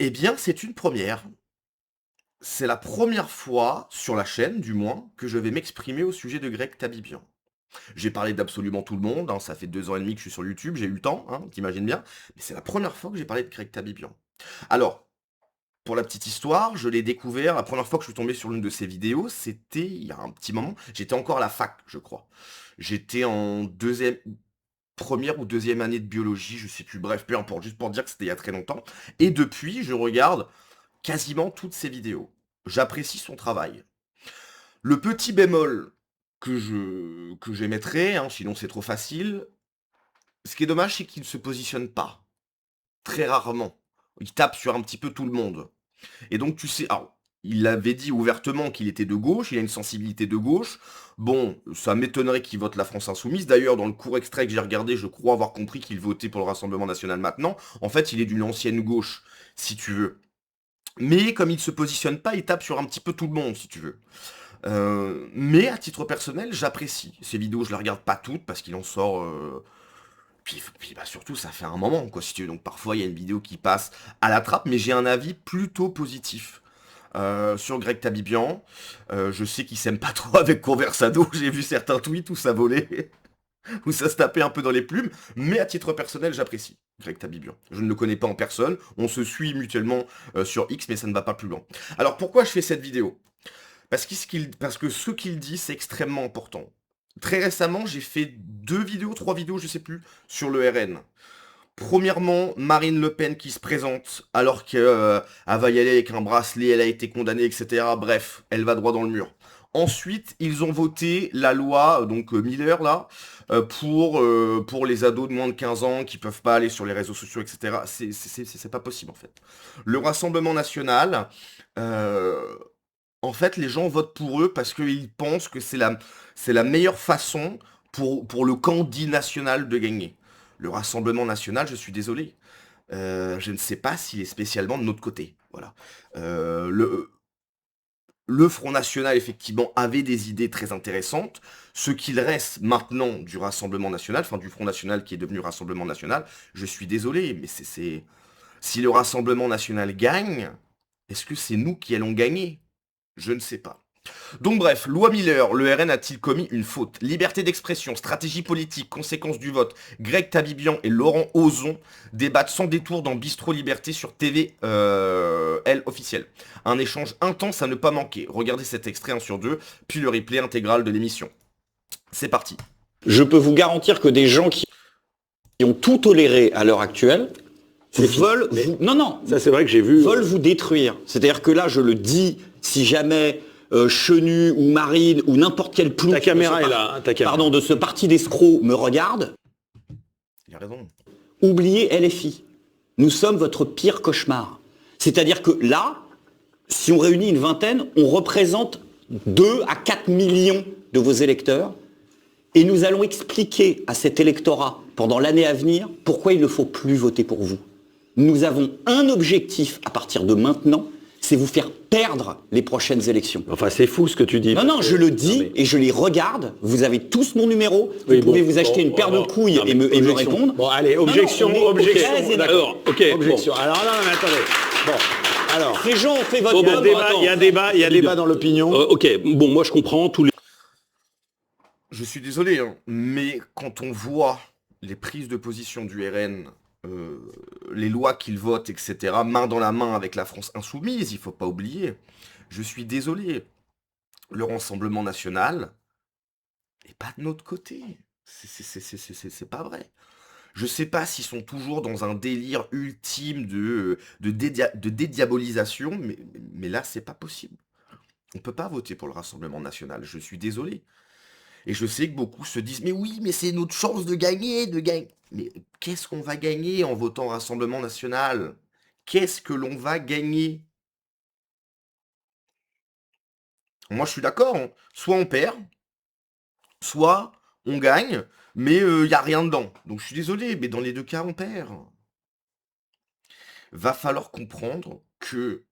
Eh bien, c'est une première. C'est la première fois, sur la chaîne du moins, que je vais m'exprimer au sujet de Greg Tabibian. J'ai parlé d'absolument tout le monde, hein, ça fait 2 ans et demi que je suis sur YouTube, j'ai eu le temps, hein, tu bien, mais c'est la première fois que j'ai parlé de Greg Tabibian. Alors, pour la petite histoire, je l'ai découvert, la première fois que je suis tombé sur l'une de ses vidéos, c'était il y a un petit moment, j'étais encore à la fac, je crois. J'étais en première ou deuxième année de biologie, je sais plus, bref, peu importe, juste pour dire que c'était il y a très longtemps. Et depuis, je regarde quasiment toutes ses vidéos. J'apprécie son travail. Le petit bémol que j'émettrais, hein, sinon c'est trop facile, ce qui est dommage, c'est qu'il ne se positionne pas. Très rarement. Il tape sur un petit peu tout le monde. Et donc tu sais, alors, il avait dit ouvertement qu'il était de gauche, il a une sensibilité de gauche. Bon, ça m'étonnerait qu'il vote la France Insoumise. D'ailleurs, dans le court extrait que j'ai regardé, je crois avoir compris qu'il votait pour le Rassemblement National maintenant. En fait, il est d'une ancienne gauche, si tu veux. Mais comme il se positionne pas, il tape sur un petit peu tout le monde, si tu veux. Mais à titre personnel, j'apprécie. Ces vidéos, je les regarde pas toutes parce qu'il en sort. Puis bah, surtout, ça fait un moment, quoi, si tu veux. Donc parfois, il y a une vidéo qui passe à la trappe, mais j'ai un avis plutôt positif. Sur Greg Tabibian, je sais qu'il s'aime pas trop avec Conversado, j'ai vu certains tweets où ça volait, où ça se tapait un peu dans les plumes, mais à titre personnel, j'apprécie Greg Tabibian. Je ne le connais pas en personne, on se suit mutuellement sur X, mais ça ne va pas plus loin. Alors pourquoi je fais cette vidéo? Parce que ce qu'il dit, c'est extrêmement important. Très récemment, j'ai fait 3 vidéos, je sais plus, sur le RN. Premièrement, Marine Le Pen qui se présente alors qu'elle va y aller avec un bracelet, elle a été condamnée, etc. Bref, elle va droit dans le mur. Ensuite, ils ont voté la loi, donc Miller là, pour les ados de moins de 15 ans qui peuvent pas aller sur les réseaux sociaux, etc. C'est pas possible en fait. Le Rassemblement National, euh, en fait, les gens votent pour eux parce qu'ils pensent que c'est la meilleure façon pour le camp dit national de gagner. Le Rassemblement national, je suis désolé. Je ne sais pas s'il est spécialement de notre côté. Voilà. Le Front National, effectivement, avait des idées très intéressantes. Ce qu'il reste maintenant du Rassemblement National, enfin du Front National qui est devenu Rassemblement National, je suis désolé, mais si le Rassemblement National gagne, est-ce que c'est nous qui allons gagner? Je ne sais pas. Donc bref, loi Miller, le RN a-t-il commis une faute? Liberté d'expression, stratégie politique, conséquences du vote. Greg Tabibian et Laurent Ozon débattent sans détour dans Bistro Liberté sur TV L officielle. Un échange intense à ne pas manquer. Regardez cet extrait 1 sur 2, puis le replay intégral de l'émission. C'est parti. Je peux vous garantir que des gens qui ont tout toléré à l'heure actuelle veulent vous... Non, non, ça c'est vrai que j'ai vu. Veulent vous détruire. C'est-à-dire que là, je le dis, si jamais Chenu ou Marine ou n'importe quel plouc... Ta caméra est là. Ta caméra. Pardon, de ce parti d'escrocs me regarde. Il a raison. Oubliez LFI. Nous sommes votre pire cauchemar. C'est-à-dire que là, si on réunit une vingtaine, on représente 2 à 4 millions de vos électeurs. Et nous allons expliquer à cet électorat, pendant l'année à venir, pourquoi il ne faut plus voter pour vous. Nous avons un objectif à partir de maintenant, c'est vous faire perdre les prochaines élections. Enfin, c'est fou ce que tu dis. Non, non, je le dis et je les regarde. Vous avez tous mon numéro. Vous pouvez vous acheter une paire de couilles et me répondre. Bon, allez, objection, non, non, objection. D'accord, ok. Objection. Bon. Alors, non, mais attendez. Bon, alors. Ces gens ont fait votre Il y a débat dans l'opinion. Ok, bon, moi je comprends tous les... Je suis désolé, hein, mais quand on voit les prises de position du RN, les lois qu'ils votent, etc., main dans la main avec la France insoumise, il faut pas oublier. Je suis désolé. Le Rassemblement National n'est pas de notre côté. C'est pas vrai. Je sais pas s'ils sont toujours dans un délire ultime de dédiabolisation, mais là, c'est pas possible. On peut pas voter pour le Rassemblement National, je suis désolé. Et je sais que beaucoup se disent, mais oui, mais c'est notre chance de gagner, de gagner. Mais qu'est-ce qu'on va gagner en votant Rassemblement National? Qu'est-ce que l'on va gagner? Moi, je suis d'accord, hein. Soit on perd, soit on gagne, mais il n'y a rien dedans. Donc je suis désolé, mais dans les deux cas, on perd. Va falloir comprendre que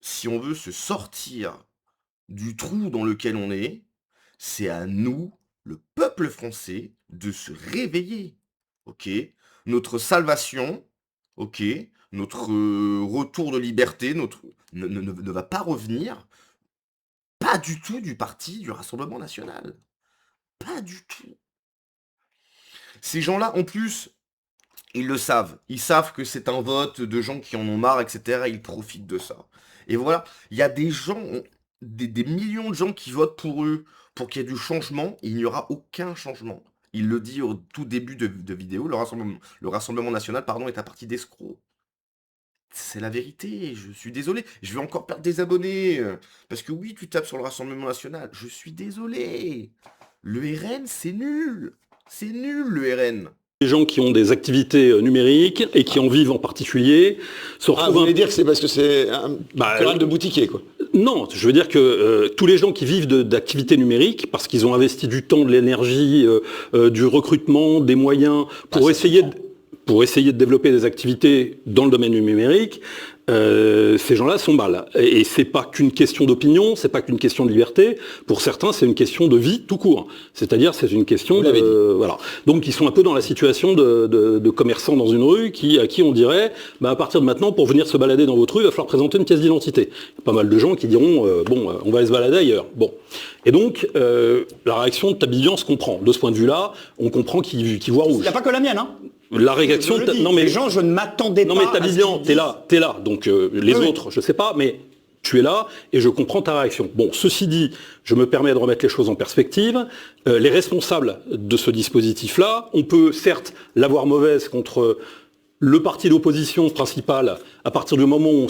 si on veut se sortir du trou dans lequel on est, c'est à nous, le peuple français, de se réveiller. Ok? Notre salvation, ok? notre retour de liberté ne va pas revenir, pas du tout du parti du Rassemblement national. Pas du tout. Ces gens-là, en plus, ils le savent. Ils savent que c'est un vote de gens qui en ont marre, etc. Ils profitent de ça. Et voilà, il y a des gens, des millions de gens qui votent pour eux, pour qu'il y ait du changement, et il n'y aura aucun changement. Il le dit au tout début de vidéo, le Rassemblement national, pardon, est un parti d'escrocs. C'est la vérité, je suis désolé. Je vais encore perdre des abonnés. Parce que oui, tu tapes sur le Rassemblement national. Je suis désolé. Le RN, c'est nul. C'est nul, le RN. Les gens qui ont des activités numériques et qui en vivent en particulier se retrouvent... vous voulez dire que c'est parce que c'est un querelle de boutiquier, quoi. Non, je veux dire que tous les gens qui vivent d'activités numériques, parce qu'ils ont investi du temps, de l'énergie, du recrutement, des moyens pour essayer de développer des activités dans le domaine du numérique, ces gens-là sont mal. Et c'est pas qu'une question d'opinion, c'est pas qu'une question de liberté. Pour certains, c'est une question de vie tout court. C'est-à-dire, c'est une question de... Voilà. Donc, ils sont un peu dans la situation de commerçants dans une rue à qui on dirait, à partir de maintenant, pour venir se balader dans votre rue, il va falloir présenter une pièce d'identité. Il y a pas mal de gens qui diront, on va aller se balader ailleurs. Bon. Et donc, la réaction de Tabibian se comprend. De ce point de vue-là, on comprend qu'il voit rouge. Il n'y a pas que la mienne, hein. La réaction... Non, mais les gens, je ne m'attendais pas. Non, mais Tabibian, t'es là. Donc, les autres, je sais pas, mais tu es là et je comprends ta réaction. Bon, ceci dit, je me permets de remettre les choses en perspective. Les responsables de ce dispositif-là, on peut certes l'avoir mauvaise contre le parti d'opposition principal, à partir du moment où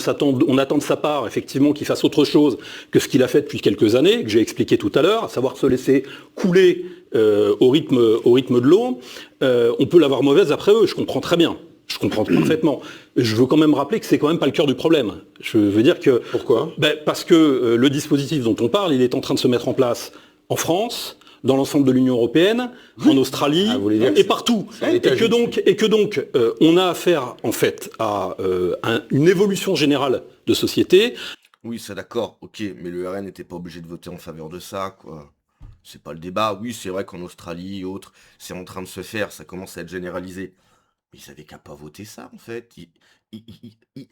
on attend de sa part, effectivement, qu'il fasse autre chose que ce qu'il a fait depuis quelques années, que j'ai expliqué tout à l'heure, à savoir se laisser couler au rythme de l'eau, on peut l'avoir mauvaise après eux, je comprends très bien. Je comprends parfaitement. Je veux quand même rappeler que c'est quand même pas le cœur du problème. Je veux dire que... Pourquoi ? Parce que le dispositif dont on parle, il est en train de se mettre en place en France, dans l'ensemble de l'Union européenne, en Australie et partout. Et que donc, on a affaire en fait à une évolution générale de société. Oui, c'est d'accord, ok, mais le RN n'était pas obligé de voter en faveur de ça, quoi. C'est pas le débat. Oui, c'est vrai qu'en Australie et autres, c'est en train de se faire, ça commence à être généralisé. Mais ils avaient qu'à pas voter ça, en fait. Il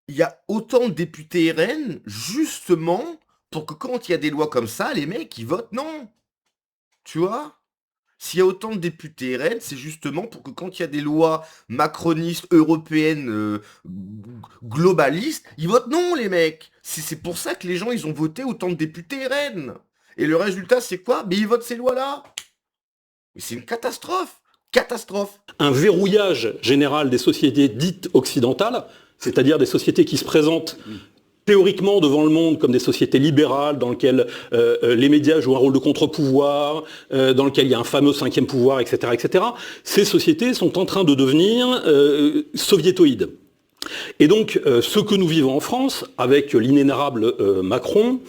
y a autant de députés RN, justement, pour que quand il y a des lois comme ça, les mecs, ils votent non. Tu vois ? S'il y a autant de députés RN, c'est justement pour que quand il y a des lois macronistes, européennes, globalistes, ils votent non, les mecs. C'est pour ça que les gens, ils ont voté autant de députés RN. Et le résultat, c'est quoi ? Mais ils votent ces lois-là. Mais c'est une catastrophe. Catastrophe. Un verrouillage général des sociétés dites occidentales, c'est-à-dire des sociétés qui se présentent théoriquement devant le monde comme des sociétés libérales dans lesquelles les médias jouent un rôle de contre-pouvoir, dans lesquelles il y a un fameux cinquième pouvoir, etc., etc. Ces sociétés sont en train de devenir soviétoïdes. Et donc, ce que nous vivons en France, avec l'inénarrable Macron,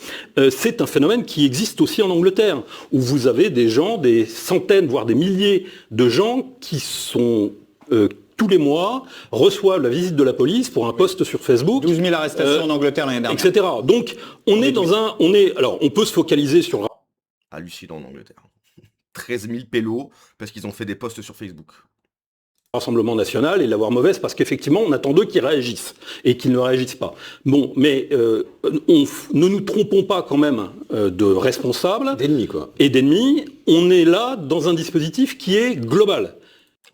c'est un phénomène qui existe aussi en Angleterre, où vous avez des gens, des centaines, voire des milliers de gens qui sont... tous les mois, reçoivent la visite de la police pour un post sur Facebook. 12 000 arrestations en Angleterre l'année dernière. Etc. Donc, alors, on peut se focaliser sur... Hallucinant en Angleterre. 13 000 pélos parce qu'ils ont fait des posts sur Facebook. Rassemblement national et l'avoir mauvaise parce qu'effectivement, on attend d'eux qu'ils réagissent et qu'ils ne réagissent pas. Bon, mais ne nous trompons pas quand même de responsables d'ennemis, quoi. Et d'ennemis. On est là dans un dispositif qui est global.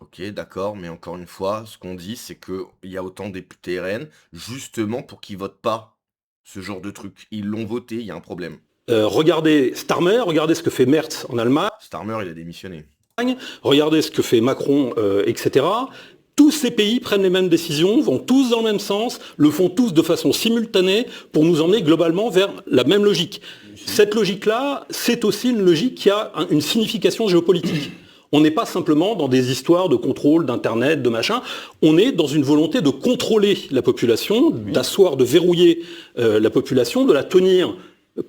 Ok, d'accord, mais encore une fois, ce qu'on dit, c'est qu'il y a autant de députés RN, justement pour qu'ils votent pas ce genre de truc. Ils l'ont voté, il y a un problème. Regardez Starmer, regardez ce que fait Merz en Allemagne. Starmer, il a démissionné. Regardez ce que fait Macron, etc. Tous ces pays prennent les mêmes décisions, vont tous dans le même sens, le font tous de façon simultanée pour nous emmener globalement vers la même logique. Cette logique-là, c'est aussi une logique qui a une signification géopolitique. On n'est pas simplement dans des histoires de contrôle d'Internet, de machin. On est dans une volonté de contrôler la population, d'asseoir, de verrouiller la population, de la tenir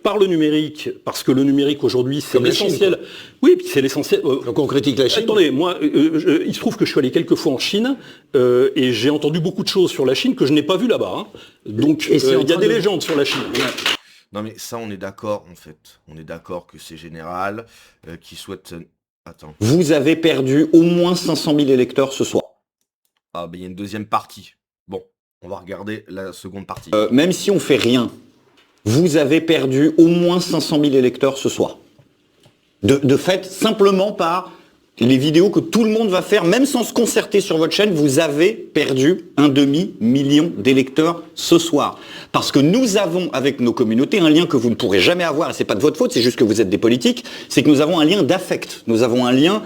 par le numérique, parce que le numérique aujourd'hui, c'est l'essentiel. Oui, puis c'est l'essentiel. Donc on critique la Chine. Attendez, moi, il se trouve que je suis allé quelques fois en Chine et j'ai entendu beaucoup de choses sur la Chine que je n'ai pas vues là-bas. Hein. Donc il y a des légendes sur la Chine. Non mais ça, on est d'accord en fait. On est d'accord que c'est général, qui souhaite... Attends. Vous avez perdu au moins 500 000 électeurs ce soir. Ah ben il y a une deuxième partie. On va regarder la seconde partie. Même si on fait rien, vous avez perdu au moins 500 000 électeurs ce soir. De fait, simplement par les vidéos que tout le monde va faire, même sans se concerter sur votre chaîne, vous avez perdu un demi-million d'électeurs ce soir. Parce que nous avons avec nos communautés un lien que vous ne pourrez jamais avoir, et c'est pas de votre faute, c'est juste que vous êtes des politiques, c'est que nous avons un lien d'affect. Nous avons un lien,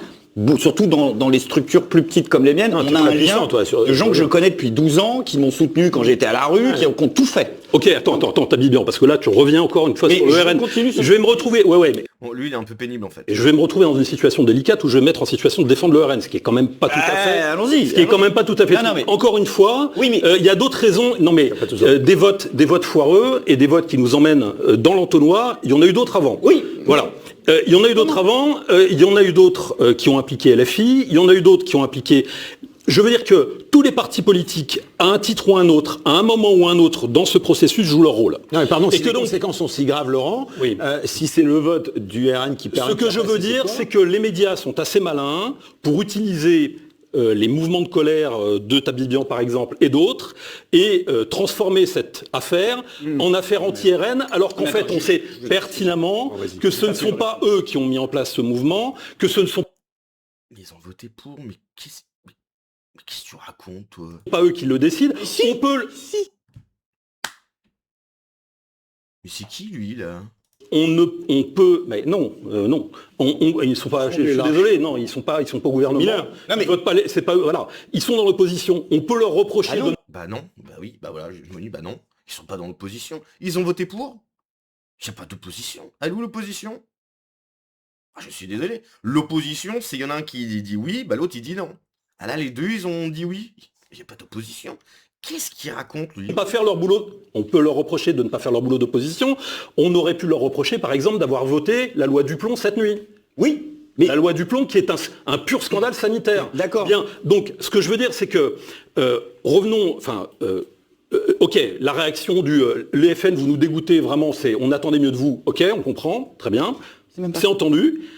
surtout dans les structures plus petites comme les miennes, on a un lien de gens que je connais depuis 12 ans, qui m'ont soutenu quand j'étais à la rue, qui ont tout fait. Ok, attends, t'habilles bien, parce que là, tu reviens encore une fois sur le RN. Je vais me retrouver, mais Bon, lui, il est un peu pénible, en fait. je vais me retrouver dans une situation délicate où je vais me mettre en situation de défendre le RN, ce qui est quand même pas tout à fait. Allons-y. Ce qui est quand même pas tout à fait. Non, mais... Encore une fois, oui, mais... il y a d'autres raisons. Non, mais des votes foireux et des votes qui nous emmènent dans l'entonnoir, il y en a eu d'autres avant. Oui. Voilà. Il y en a eu d'autres avant. Il y en a eu d'autres qui ont impliqué LFI. Il y en a eu d'autres qui ont impliqué. Je veux dire que tous les partis politiques, à un titre ou un autre, à un moment ou un autre, dans ce processus, jouent leur rôle. Non, mais pardon, et si que les donc, conséquences sont si graves, Laurent, oui. Si c'est le vote du RN qui permet... Ce que je veux dire, c'est que les médias sont assez malins pour utiliser les mouvements de colère de Tabibian, par exemple, et d'autres, et transformer cette affaire en affaire anti-RN, alors qu'en fait, on sait pertinemment que ce ne sont pas eux qui ont mis en place ce mouvement, que ce ne sont Ils ont voté pour, mais qu'est-ce que tu racontes, toi? pas eux qui le décident. On peut... Mais c'est qui, lui, là? On peut, mais non, ils sont pas. Je suis désolé, non, ils sont pas au gouvernement. Non, mais... Ils votent pas, c'est pas eux. Voilà, ils sont dans l'opposition. On peut leur reprocher. Bah non, bah oui, bah voilà, je me dis bah non, ils sont pas dans l'opposition. Ils ont voté pour. Il n'y a pas d'opposition. Elle est où l'opposition? Ah, je suis désolé. L'opposition, c'est il y en a un qui dit oui, bah l'autre il dit non. Ah là, les deux, ils ont dit oui. Il n'y a pas d'opposition. Qu'est-ce qu'il raconte, lui? Pas faire leur boulot. On peut leur reprocher de ne pas faire leur boulot d'opposition. On aurait pu leur reprocher, par exemple, d'avoir voté la loi Duplon cette nuit. Oui, mais... La loi Duplon qui est un pur scandale sanitaire. D'accord. Bien. Donc, ce que je veux dire, c'est que revenons. Enfin, ok, la réaction du les FN, vous nous dégoûtez vraiment. C'est on attendait mieux de vous. Ok, on comprend, très bien. C'est entendu.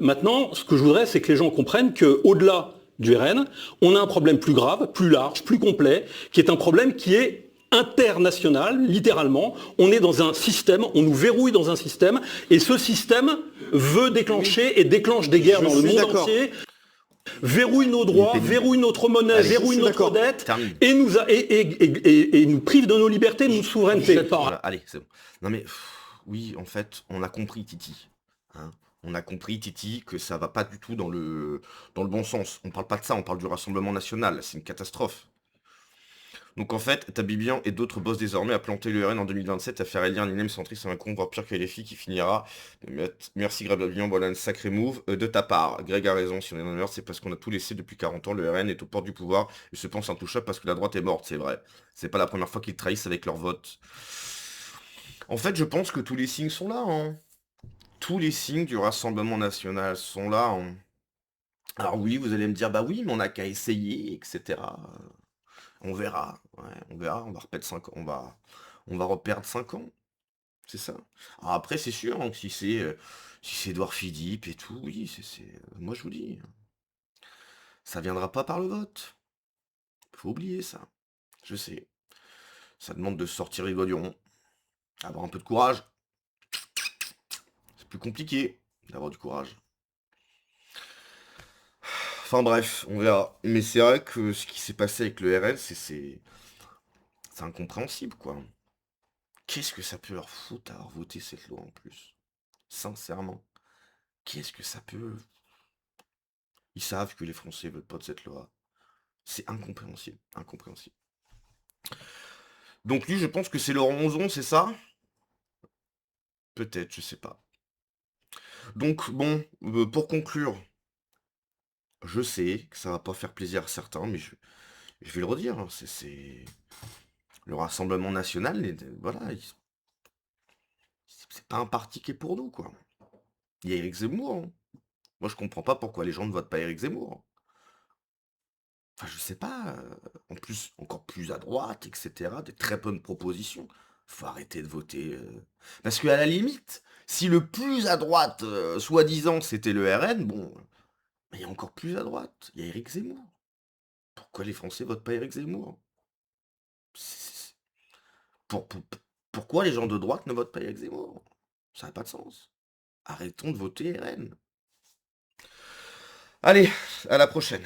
Maintenant, ce que je voudrais, c'est que les gens comprennent que au-delà du RN, on a un problème plus grave, plus large, plus complet, qui est un problème qui est international, littéralement. On est dans un système, on nous verrouille dans un système, et ce système veut déclencher et déclenche des guerres dans le monde entier, verrouille nos droits, verrouille notre monnaie, verrouille notre dette, et nous prive de nos libertés, de notre souveraineté. Voilà, allez, c'est bon. Non mais, oui, en fait, on a compris, Titi. Hein, on a compris, Titi, que ça va pas du tout dans le bon sens. On parle pas de ça, on parle du Rassemblement National. C'est une catastrophe. Donc en fait, Tabibian et d'autres bossent désormais à planter le RN en 2027, à faire élire un énième centriste à un con, voire pire que les filles qui finira. Merci Greg Tabibian, voilà un sacré move de ta part. Greg a raison, si on est dans le merde, c'est parce qu'on a tout laissé depuis 40 ans. Le RN est aux portes du pouvoir et se pense intouchable parce que la droite est morte, c'est vrai. C'est pas la première fois qu'ils trahissent avec leur vote. En fait, je pense que tous les signes sont là. Hein. Tous les signes du Rassemblement National sont là. Hein. Alors oui, vous allez me dire, bah oui, mais on n'a qu'à essayer, etc. On verra, ouais, on verra, on va reperdre 5 ans, on va reperdre 5 ans, c'est ça. Alors après, c'est sûr, hein, que si c'est Édouard Philippe et tout, oui, moi je vous dis, ça viendra pas par le vote. Faut oublier ça, je sais. Ça demande de sortir les doigts du rond, avoir un peu de courage. C'est plus compliqué d'avoir du courage. Enfin bref, on verra. Mais c'est vrai que ce qui s'est passé avec le RL, c'est incompréhensible, quoi. Qu'est-ce que ça peut leur foutre à avoir voté cette loi en plus? Sincèrement. Qu'est-ce que ça peut... Ils savent que les Français veulent pas de cette loi. C'est incompréhensible. Incompréhensible. Donc lui, je pense que c'est Laurent Monzon, c'est ça? Peut-être, je sais pas. Donc bon, pour conclure, je sais que ça va pas faire plaisir à certains, mais je vais le redire, hein, c'est... Le Rassemblement National, voilà, c'est pas un parti qui est pour nous, quoi. Il y a Éric Zemmour. Hein. Moi, je comprends pas pourquoi les gens ne votent pas Éric Zemmour. Enfin, je sais pas. En plus, encore plus à droite, etc. Des très bonnes propositions. Faut arrêter de voter. Parce qu'à la limite, si le plus à droite, soi-disant, c'était le RN, bon, mais il y a encore plus à droite. Il y a Éric Zemmour. Pourquoi les Français votent pas Éric Zemmour? Pourquoi les gens de droite ne votent pas Éric Zemmour? Ça n'a pas de sens. Arrêtons de voter RN. Allez, à la prochaine.